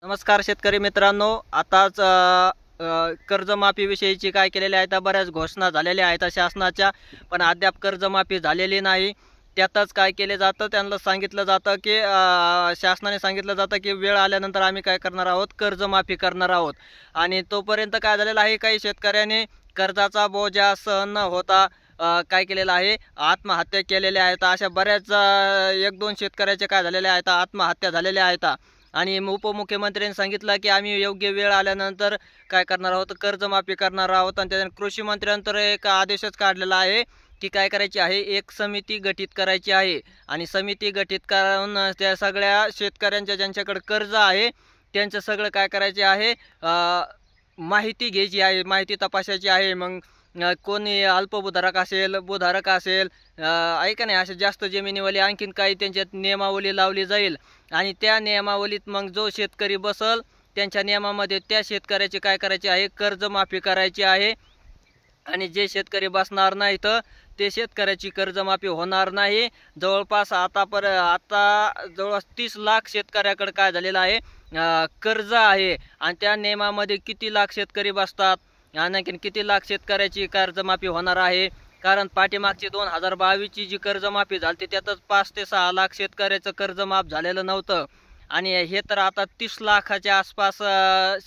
नमस्कार शेतकरी मित्रांनो, आताच कर्जमाफीविषयीची काय केलेल्या आहेत, बऱ्याच घोषणा झालेल्या आहेत शासनाच्या, पण अद्याप कर्जमाफी झालेली नाही. त्यातच काय केले जातं, त्यांना सांगितलं जातं की शासनाने सांगितलं जातं की वेळ आल्यानंतर आम्ही काय करणार आहोत, कर्जमाफी करणार आहोत. आणि तोपर्यंत काय झालेलं आहे, काही शेतकऱ्यांनी कर्जाचा बोजा सहन न होता काय केलेलं आहे, आत्महत्या केलेल्या आहेत. अशा बऱ्याच 1-2 शेतकऱ्याचे काय झालेले आहेत, आत्महत्या झालेल्या आहेत. आणि उपमुख्यमंत्र्यांनी सांगितलं की आम्ही योग्य वेळ आल्यानंतर काय करणार आहोत, कर्जमाफी करणार आहोत. आणि त्याच्यानंतर कृषी मंत्र्यांतर एक आदेशच काढलेला आहे की काय करायची आहे, एक समिती गठीत करायची आहे. आणि समिती गठीत करून त्या सगळ्या शेतकऱ्यांच्या ज्यांच्याकडे कर्ज आहे त्यांचं सगळं काय करायचे आहे, माहिती घ्यायची आहे, माहिती तपासायची आहे. मग कोणी अल्पभूधारक असेल, भूधारक असेल, ऐका नाही, असे जास्त जमिनीवाले आणखीन काही त्यांच्यात नियमावली लावली जाईल. आणि त्या नियमावलीत मग जो शेतकरी बसल त्यांच्या नियमामध्ये त्या शेतकऱ्याची काय करायची आहे, कर्जमाफी करायची आहे. आणि जे शेतकरी बसणार नाही तर ते शेतकऱ्याची कर्जमाफी होणार नाही. जवळपास आता जवळपास 30 लाख शेतकऱ्याकडे काय झालेलं आहे, कर्ज आहे. आणि त्या नियमामध्ये किती लाख शेतकरी बसतात आणि किती लाख शेतकऱ्याची कर्जमाफी होणार आहे. कारण पाठीमागची 2022ची जी कर्जमाफी झाली त्यातच 5 ते 6 लाख शेतकऱ्याचं कर्ज माफ झालेलं नव्हतं. आणि हे तर आता 30 लाखाच्या आसपास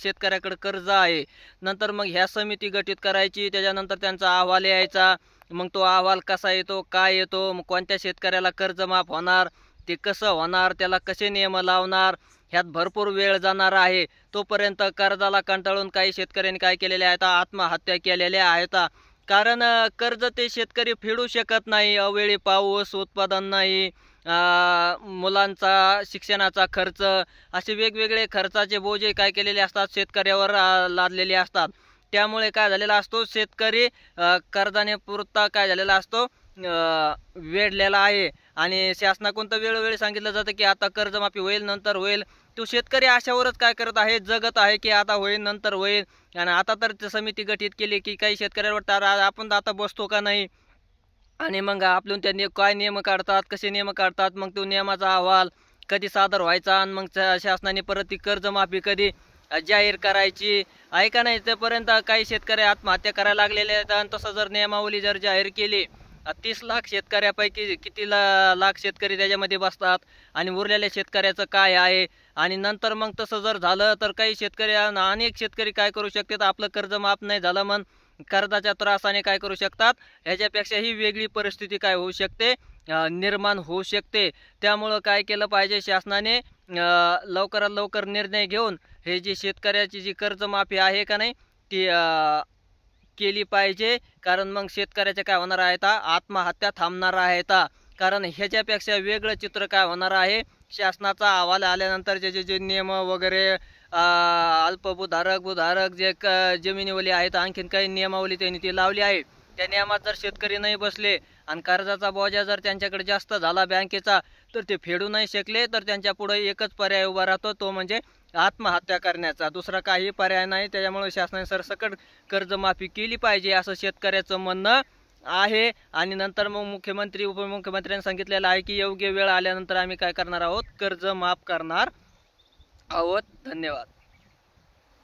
शेतकऱ्याकडे कर्ज आहे. नंतर मग ह्या समिती गठीत करायची, त्याच्यानंतर त्यांचा अहवाल यायचा. मग तो अहवाल कसा येतो, काय येतो, मग कोणत्या शेतकऱ्याला कर्ज माफ होणार, ते कसं होणार, त्याला कसे नियम लावणार, ह्यात भरपूर वेळ जाणार आहे. तोपर्यंत कर्जाला कंटाळून काही शेतकऱ्यांनी काय केलेले आहेत, आत्महत्या केलेल्या आहेत. कारण कर्ज ते शेतकरी फेडू शकत नाही. अवेळी पाऊस, उत्पादन नाही, मुलांचा शिक्षणाचा खर्च, असे वेगवेगळे खर्चाचे बोजे काय केलेले असतात, शेतकऱ्यावर लादलेले असतात. त्यामुळे काय झालेला असतो, शेतकरी कर्जाने पुरता काय झालेला असतो, वेढलेला आहे. आणि शासनाकडून तर वेळोवेळी सांगितलं जातं की आता कर्जमाफी होईल, नंतर होईल. तो शेतकरी अशावरच काय करत आहे, जगत आहे की आता होईल, नंतर होईल. आणि आता तर समिती गठीत केली की काही शेतकऱ्याला वाटतं आपण आता बसतो का नाही. आणि मग आपलं त्या काय नियम काढतात, कसे नियम काढतात, मग तो नियमाचा अहवाल कधी सादर व्हायचा, आणि मग शासनाने परत ती कर्जमाफी कधी जाहीर करायची, ऐका नाही. तोपर्यंत काही शेतकरी आत्महत्या करायला लागलेले आहेत. आणि तसं जर नियमावली जर जाहीर केली, 30 लाख शेतकऱ्यापैकी किती लाख शेतकरी त्याच्यामध्ये बसतात आणि उरलेल्या शेतकऱ्याचं काय आहे. आणि नंतर मग तसं जर झालं तर काही शेतकरी, अनेक शेतकरी काय करू शकतात, आपलं कर्ज माफ नाही झालं मग कर्जाच्या त्रासाने काय करू शकतात, ह्याच्यापेक्षा ही वेगळी परिस्थिती काय होऊ शकते, निर्माण होऊ शकते. त्यामुळं काय केलं पाहिजे, शासनाने लवकरात लवकर निर्णय घेऊन हे जी शेतकऱ्याची जी कर्जमाफी आहे का नाही ती केली पाहिजे. कारण मग शेतकऱ्याच्या काय होणार आहेत, आत्महत्या थांबणार आहेत. कारण ह्याच्यापेक्षा वेगळं चित्र काय होणार आहे, शासनाचा अहवाल आल्यानंतर जे जे नियम वगैरे, अल्पभूधारक, भूधारक, जे जमिनीवाले आहेत, आणखीन काही नियमावली त्यांनी ती लावली आहे. त्या नियमात जर शेतकरी नाही बसले आणि कर्जाचा बोजा जर त्यांच्याकडे जास्त झाला बँकेचा, तर ते फेडू नाही शकले, तर त्यांच्या पुढे एकच पर्याय उभा राहतो, तो म्हणजे आत्महत्या करण्याचा. दुसरा काही पर्याय नाही. त्याच्यामुळे शासनाने सरसकट कर्जमाफी केली पाहिजे असं शेतकऱ्याचं म्हणणं आहे. आणि नंतर मग मुख्यमंत्री, उपमुख्यमंत्र्यांनी सांगितलेलं आहे की योग्य वेळ आल्यानंतर आम्ही काय करणार आहोत, कर्ज माफ करणार आहोत. धन्यवाद.